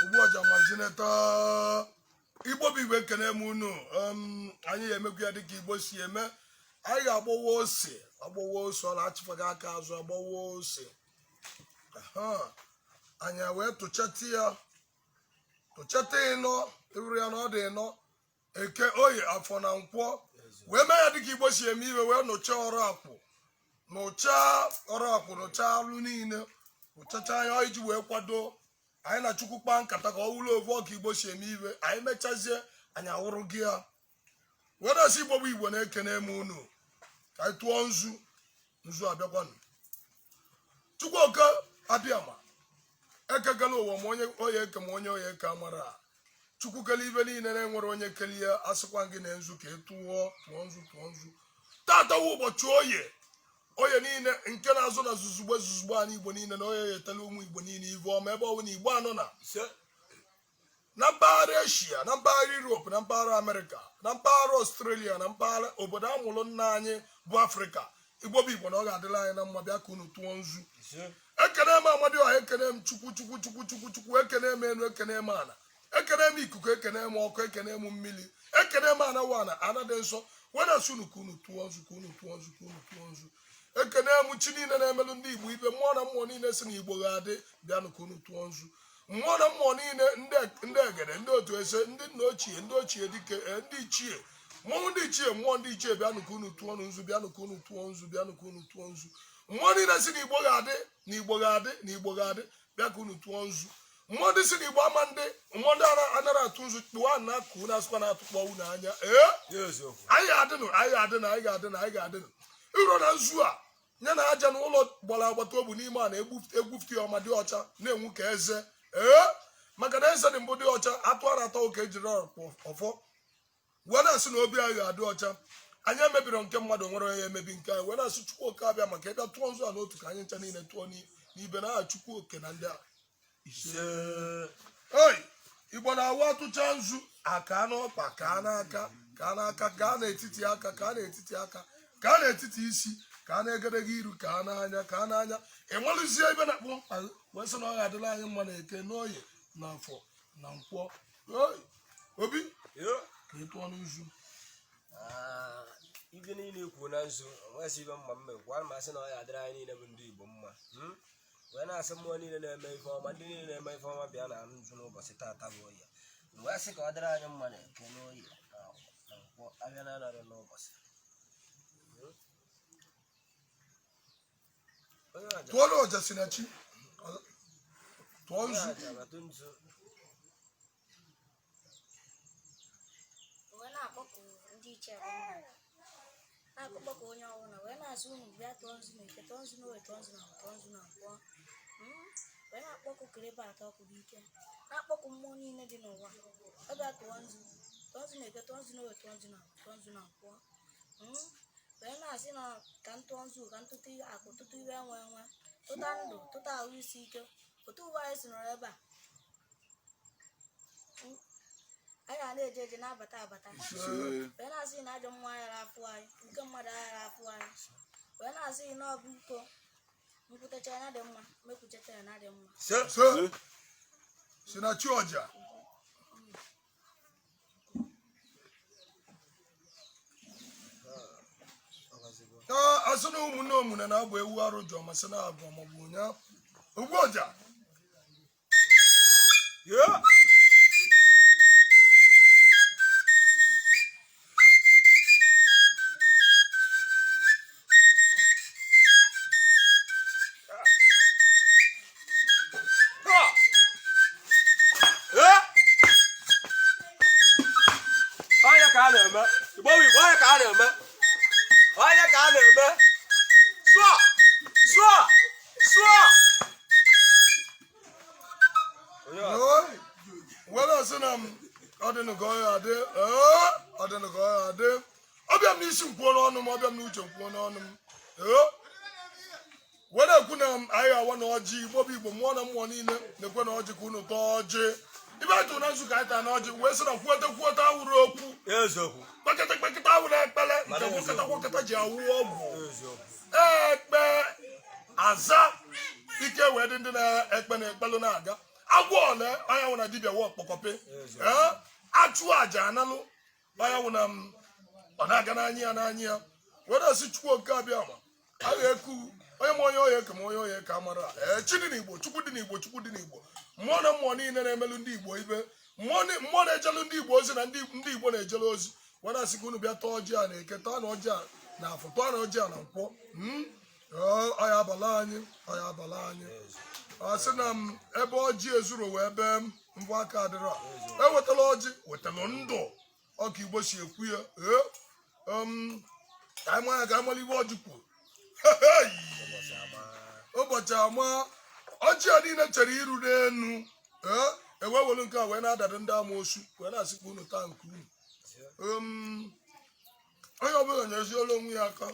Uboja mazineta Igbo bi we kene mu no anyị emekwu ya dịka Igbo si eme anyị ga-agbawa ose ọla achịfaga aka azụ agbawa ose anyị wee tụchata ịnọ ewuru ya na ọ dị ịnọ eke oye afọ na nkwọ wee mee ya dịka Igbo si eme iwe wee nụcha ọrụ akwụ nụcha alụ niile nụchacha anya iji wee kwado anyị na Chukwu kpaa nkata ka ọ wụrụ ovu ọka Igbo si eme iwe anyị mechazie anyị awụrụ gị ya wedasi Igbo bụ Igbo na-ekene m unu ka anyị tụọ nzu abịakwanụ Chukwu oke abịama ekegala ụwa ma onye oye eke ma onye oye eke amara Chukwu kele ibe niile na-enwere onye kele ya asịkwa gị na nzu ka ị tụọ nzu tatawa ụbọchị oye niile nke na-azụ na zuzugbe anyị Igbo niile na oye etela ụmụ Igbo niile ive ọma ebe ọbụla Igbo anọ na mpaghara Eshia na mpaghara Europe na mpaghara Amerịka na mpaghara Australia na mpaghara obodo amụrụ nna anyị bụ Afrịka Igbo bụ Igbo na ọ ga-adịla anyị na mma bịa ka unu tụọ nzu ekene m Amadioha ekene m Chukwu ekene m enu ekene m ana ekene m ikuku ekene m ọkụ ekene m mmiri ekene m ana dị nsọ wena sunu ka unu tụọ nzu ekene m chi niile na-emelụ ndị Igbo ibe mmụọ na mmụọ niile si na Igbo ga-adị bịanụ ka unu tụọ nzu mmụọ na mmụọ niile ndị egede ndị otu ese ndị nna ochie ndị ochie dike ndị ichie mmụọ ndị ichie bịanụ ka unu tụọ nzu mmụọ niile si na Igbo ga-adị bịa ka unu tụọ nzu mmụọ ndị si na Igbo ama mmụọ ndị anara atụ nzu tụwa na akụ na asụkwa na-atụkpọ unu anya anyị ga-adịnụ iro na nzu a nye na aja na ụlọ gbara agbata obu n'ime a na-egwufute ya ọma dị ọcha na-enwu ka eze maka na eze dị mbụ dị ọcha atụara atọ ụka ejiri ọfọ wee na-asị na obi anyị ga-adị ọcha anyị emebiri nke mmadụ nwere onye emebi nke anyị wee na-asị Chukwu oke abịa maka ịbịa tụọ nzu a n'otu ka anyị ncha niile tụọ n'ibe na aha Chukwu oke na ndị a Igbo na-awụ atụcha nzu aka n'ọkpa ka n'aka ka n'etiti aka ka n'etiti isi ka na-egedege iru ka n'anya enwelụzie ibe na-akpụ wee sị na ọ ga-adịla anyị mma na eke n'oye na afọ na nkwọ obi ka ị tụọ n'izu ibe niile ikwu na nzu nwesị ibe mma mmekwa ma sị na ọ ga-adịrị anyị niile bụ ndị Igbo mma wee na-asị mmụọ niile na-eme ife ọma ndị niile na-eme ife ọma bịa na nzu n'ụbọchị taata bụ oye wee sị ka ọ dịrị anyị mma na eke n'oye na nkwọ abịa na anarị n'ụbọchị tụọrọ ọja Sinachi tụọ nzu wee na-akpọkụ ndị iche na-akpọkụ onye ọbụla wee na-asị unu bịa tụọ nzu na eke tụọ nzu na owe tụọ nzu na nkwọ wee na-akpọkụ kerebe atọ ọkụ dị ike na-akpọkụ mmụọ niile dị n'ụwa ọbịa tụọ nzu na eke tụọ nzu na owe tụọ nzu na nkwọ wee na-asị na ka ntụọ nzu ka ntụtụ akụ tụtụ iwe enwe tụta ndụ tụta ahụ isi ike otu ụwa anyị si nọrọ ebe a anyị ga na-eje eje na-abata wee na-asị na ajọ mmụọ aghara afụ anyị nke mmadụ aghara afụ anyị wee na-asị na ọ bụ iko nkwutecha ya dị mma mekwucheta ya na dị mma Sinachi ọja asị na ụmụnne omune na-abụ ewu arụ jụọ ma sị na-abụ maọbụ ụnyaahụ ogbu ọja were sị na ọ dịnụ ka ọ ya adị ọbịa m n'isi nkwuo n'ọnụ m ọbịa m n'uche nkwuo n'ọnụ m were ekwu na anyị awa na ọjị Igbo bụ Igbo mmụọ na mmụọ niile na-ekwe na ọjị ka unu tọọ ọjị ibe atụ na nzukọ anyị taa na ọjị wee sị na kwuote awụrụ okwu eziokwu kpekịta awụrụ ekpele nke kwụkịta ji awụ ọgwụ ekpe aza ike wee dị ndị na-ekpe na ekpelụ na-aga agwọ ole onye nwụ na dibịa wụ ọkpọkọpe achụ aja analụ onye nwụ na ọ na-aga n'anya ya were si chukwu oke abịa ma a ga-eku onye ma onye oye ka ma onye oye ka mara chi dị n'Igbo chukwu dị n'Igbo chukwu dị n'Igbo mmụọ na mmụọ niile na-emelụ ndị Igbo ibe mmụọ na-ejelu ndị Igbo ozi na ndị Igbo na-ejelu ozi were asị ka unu bịa tọọ ọjị a na-eke tọọ na ọjị a na afọ tọọ na ọjị a na nkwọ ọya abala anyị asị na ebe ọjị ezuru wee ebe mbụ aka adịrọ ewetala ọjị wetala ndụ ọka Igbo si ekwu ya ka anyị manya ka amala ibe ọjị kwuru ụbọchị ama ọjị a niile chere iru n'enu enwe welu nke a wee na-adadị ndị amoosu wee na-asịkwa unu taa nke unu onye ọbụla nyeziela onwe ya aka